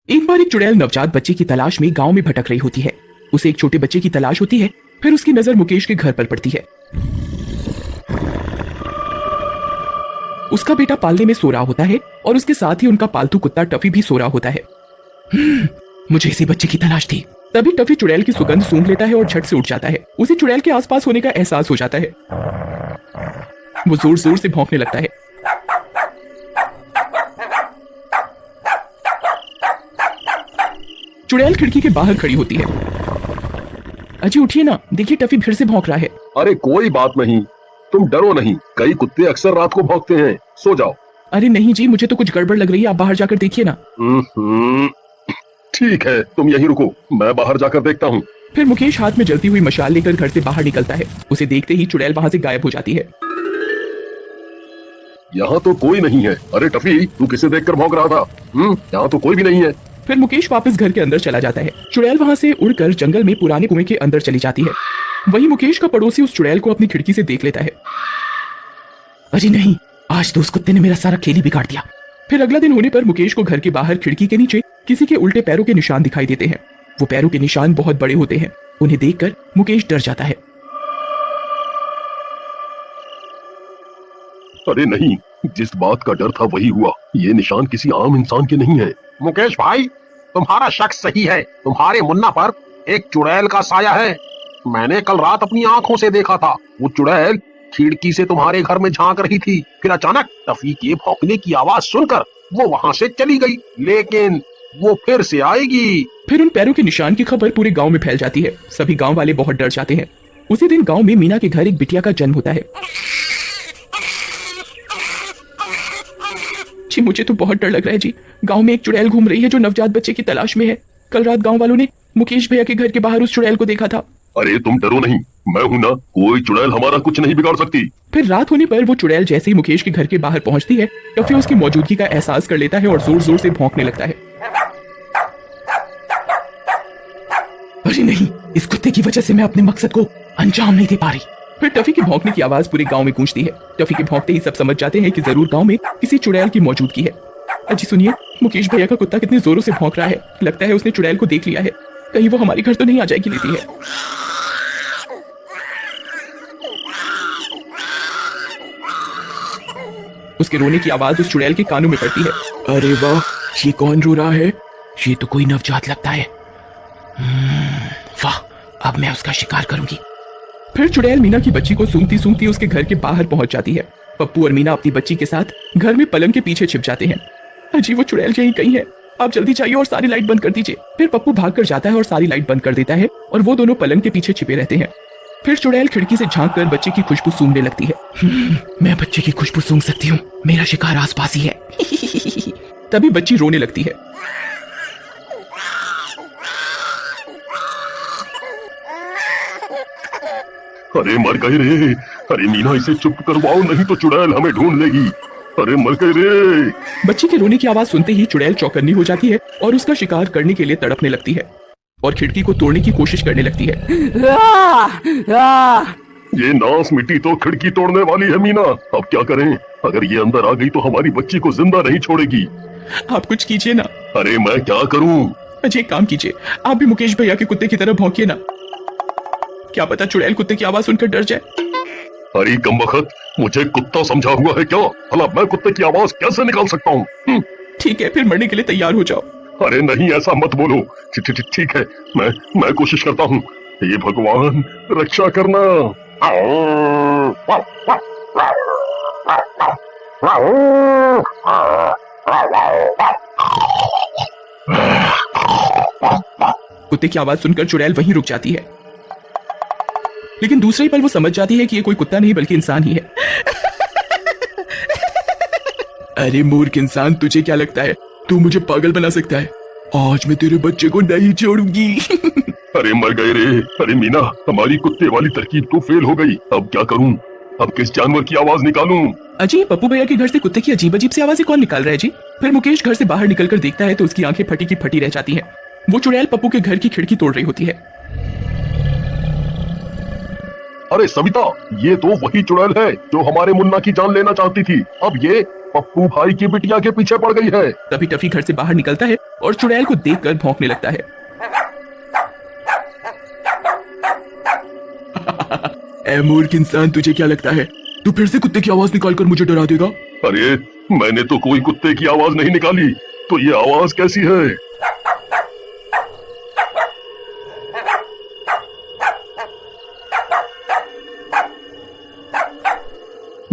एक बार एक चुड़ैल नवजात बच्चे की तलाश में गांव में भटक रही होती है। उसे एक छोटे बच्चे की तलाश होती है। फिर उसकी नजर मुकेश के घर पर पड़ती है। उसका बेटा पालने में सो रहा होता है और उसके साथ ही उनका पालतू कुत्ता टफी भी सो रहा होता है। मुझे इसी बच्चे की तलाश थी। तभी टफी चुड़ैल की सुगंध सूंघ लेता है और झट से उठ जाता है। उसे चुड़ैल के आसपास होने का एहसास हो जाता है। वो जोर जोर से भौंकने लगता है। चुड़ैल खिड़की के बाहर खड़ी होती है। अजी उठिए ना, देखिए टफी फिर से भौंक रहा है। अरे कोई बात नहीं, तुम डरो नहीं, कई कुत्ते अक्सर रात को भौंकते हैं, सो जाओ। अरे नहीं जी, मुझे तो कुछ गड़बड़ लग रही है, आप बाहर जाकर देखिए ना। ठीक है, तुम यहीं रुको, मैं बाहर जाकर देखता हूँ। फिर मुकेश हाथ में जलती हुई मशाल लेकर घर से बाहर निकलता है। उसे देखते ही चुड़ैल वहाँ से गायब हो जाती है। यहाँ तो कोई नहीं है। अरे टफी, तू किसे देखकर भौंक रहा था? यहाँ तो कोई भी नहीं है। फिर मुकेश वापस घर के अंदर चला जाता है। चुड़ैल वहाँ से उड़कर जंगल में पुराने कुएं के अंदर चली जाती है। वहीं मुकेश का पड़ोसी उस चुड़ैल को अपनी खिड़की से देख लेता है। अरे नहीं, आज तो उस कुत्ते ने मेरा सारा खेल ही बिगाड़ दिया। फिर अगला दिन होने पर मुकेश को घर के बाहर खिड़की के नीचे किसी के उल्टे पैरों के निशान दिखाई देते हैं। वो पैरों के निशान बहुत बड़े होते हैं। उन्हें देखकर मुकेश डर जाता है। अरे नहीं, जिस बात का डर था वही हुआ। ये निशान किसी आम इंसान के नहीं है। मुकेश भाई, तुम्हारा शक सही है। तुम्हारे मुन्ना पर एक चुड़ैल का साया है। मैंने कल रात अपनी आंखों से देखा था। वो चुड़ैल खिड़की से तुम्हारे घर में झांक रही थी। फिर अचानक टफी के भौंकने की आवाज सुनकर वो वहाँ से चली गई, लेकिन वो फिर से आएगी। फिर उन पैरों के निशान की खबर पूरे गांव में फैल जाती है। सभी गांव वाले बहुत डर जाते हैं। उसी दिन गांव में मीना के घर एक बिटिया का जन्म होता है। जी मुझे तो बहुत डर लग रहा है जी। गांव में एक चुड़ैल घूम रही है जो नवजात बच्चे की तलाश में है। कल रात गांव वालों ने मुकेश भैया के घर के बाहर उस चुड़ैल को देखा था। अरे तुम डरो नहीं, मैं हूं ना, कोई चुड़ैल हमारा कुछ नहीं बिगाड़ सकती। फिर रात होने पर वो चुड़ैल जैसे ही मुकेश के घर के बाहर पहुंचती है, टफी उसकी मौजूदगी का एहसास कर लेता है और जोर जोर से भौंकने लगता है। अरे नहीं, इस कुत्ते की वजह से मैं अपने मकसद को अंजाम नहीं दे पा रही। फिर टफी की भौंकने की आवाज पूरे गांव में गूंजती है। टफी के भौंकते ही सब समझ जाते हैं कि जरूर गांव में किसी चुड़ैल की मौजूदगी है। अजी सुनिए, मुकेश भैया का कुत्ता कितने जोरों से भौंक रहा है। लगता है उसने चुड़ैल को देख लिया है। कहीं वो हमारे घर तो नहीं आ जाएगी लेती है। उसके रोने की आवाज उस चुड़ैल के कानों में पड़ती है। अरे वाह, ये कौन रो रहा है? ये तो कोई नवजात लगता है। वाह, अब मैं उसका शिकार करूंगी। फिर चुड़ैल मीना की बच्ची को सूंघती सूंघती उसके घर के बाहर पहुंच जाती है। पप्पू और मीना अपनी बच्ची के साथ घर में पलंग के पीछे छिप जाते हैं। अजी वो चुड़ैल यहीं कहीं है, आप जल्दी जाइए और सारी लाइट बंद कर दीजिए। फिर पप्पू भागकर जाता है और सारी लाइट बंद कर देता है और वो दोनों पलंग के पीछे छिपे रहते हैं। फिर चुड़ैल खिड़की से झांक कर बच्चे की खुशबू सूंघने लगती है। मैं बच्चे की खुशबू सूंघ सकती हूँ, मेरा शिकार आसपास ही है। तभी बच्ची रोने लगती है। अरे मर गए रे। अरे मीना, इसे चुप करवाओ, नहीं तो चुड़ैल हमें ढूंढ लेगी। अरे मर गए रे। बच्ची के रोने की आवाज सुनते ही चुड़ैल चौकन्नी हो जाती है और उसका शिकार करने के लिए तड़पने लगती है और खिड़की को तोड़ने की कोशिश करने लगती है। ये नास मिट्टी तो खिड़की तोड़ने वाली है मीना। अब क्या करें? अगर ये अंदर आ गई तो हमारी बच्ची को जिंदा नहीं छोड़ेगी। आप कुछ कीजिए ना। अरे मैं क्या करूं? अजय एक काम कीजिए, आप भी मुकेश भैया के कुत्ते की तरह भौंकिए ना। क्या पता चुड़ैल कुत्ते की आवाज सुनकर डर जाए। अरे कमबख्त, मुझे कुत्ता समझा हुआ है क्या? भला मैं कुत्ते की आवाज कैसे निकाल सकता हूँ? ठीक है, फिर मरने के लिए तैयार हो जाओ। अरे नहीं, ऐसा मत बोलो। ठीक है, मैं कोशिश करता हूँ। ये भगवान, रक्षा करना। कुत्ते की आवाज सुनकर चुड़ैल वहीं रुक जाती है, लेकिन दूसरे ही पल वो समझ जाती है कि ये कोई कुत्ता नहीं बल्कि इंसान ही है। अरे मूर्ख इंसान, तुझे क्या लगता है तू मुझे पागल बना सकता है? आज मैं तेरे बच्चे को नहीं छोड़ूंगी। अरे मर गए रे। अरे मीना, हमारी कुत्ते वाली तरकीब तो फेल हो गई। अब क्या करूं? अब किस जानवर की आवाज निकालूं? अजी पप्पू भैया के घर से कुत्ते की अजीब अजीब सी आवाजें कौन निकाल रहा है जी? फिर मुकेश घर से बाहर निकलकर देखता है तो उसकी आंखें फटी की फटी रह जाती हैं। वो चुड़ैल पप्पू के घर की खिड़की तोड़ रही होती है। अरे सविता, ये तो वही चुड़ैल है जो हमारे मुन्ना की जान लेना चाहती थी। अब ये पप्पू भाई की बिटिया के पीछे पड़ गई है। तभी टफी घर से बाहर निकलता है और चुड़ैल को देखकर भौंकने लगता है। ए मूर्ख इंसान, तुझे क्या लगता है तू फिर से कुत्ते की आवाज निकालकर मुझे डरा देगा? अरे मैंने तो कोई कुत्ते की आवाज नहीं निकाली, तो ये आवाज कैसी है?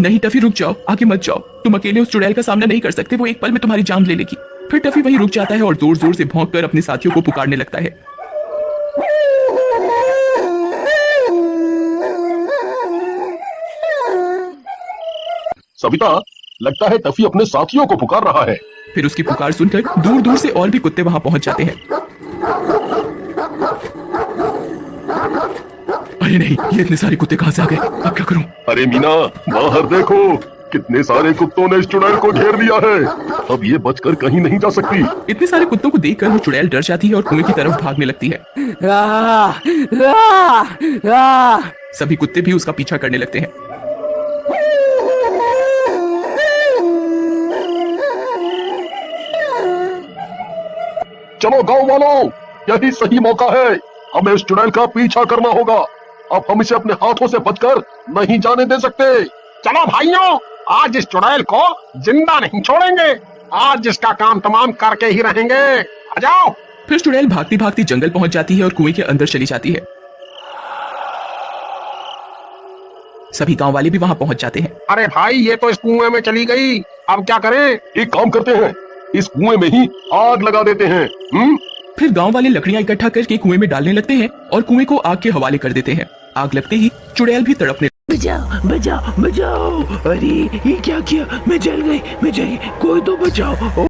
नहीं टफी, रुक जाओ, आगे मत जाओ। तुम अकेले उस चुड़ैल का सामना नहीं कर सकते, वो एक पल में तुम्हारी जान ले लेगी। फिर टफी वहीं रुक जाता है और जोर जोर से भौंककर अपने साथियों को पुकारने लगता है। सविता, लगता है टफी अपने साथियों को पुकार रहा है। फिर उसकी पुकार सुनकर दूर दूर से और भी कुत्ते वहां पहुंच जाते हैं। अरे नहीं, ये इतने सारे कुत्ते कहां से आ गए? अब क्या करूं? अरे मीना, बाहर देखो, कितने सारे कुत्तों ने इस चुड़ैल को घेर लिया है। अब ये बचकर कहीं नहीं जा सकती। इतने सारे कुत्तों को देखकर वो चुड़ैल डर जाती है और कुएं की तरफ भागने लगती है। सभी कुत्ते भी उसका पीछा करने लगते हैं। चलो गांव वालों, यही सही मौका है, हमें इस चुड़ैल का पीछा करना होगा। अब हम इसे अपने हाथों से बचकर नहीं जाने दे सकते। चलो भाइयों, आज इस चुड़ैल को जिंदा नहीं छोड़ेंगे। आज इसका काम तमाम करके ही रहेंगे। आ जाओ। फिर चुड़ैल भागती भागती जंगल पहुंच जाती है और कुएं के अंदर चली जाती है। सभी गांव वाले भी वहां पहुंच जाते हैं। अरे भाई, ये तो इस कुएं में चली गई, अब क्या करें? एक काम करते हैं, इस कुएं में ही आग लगा देते हैं। फिर गांव वाले लकड़ियां इकट्ठा करके कुएं में डालने लगते हैं और कुएं को आग के हवाले कर देते हैं। आग लगते ही चुड़ैल भी तड़पने। बचाओ बचाओ बचाओ! अरे ये क्या किया? मैं जल गई, कोई तो बचाओ।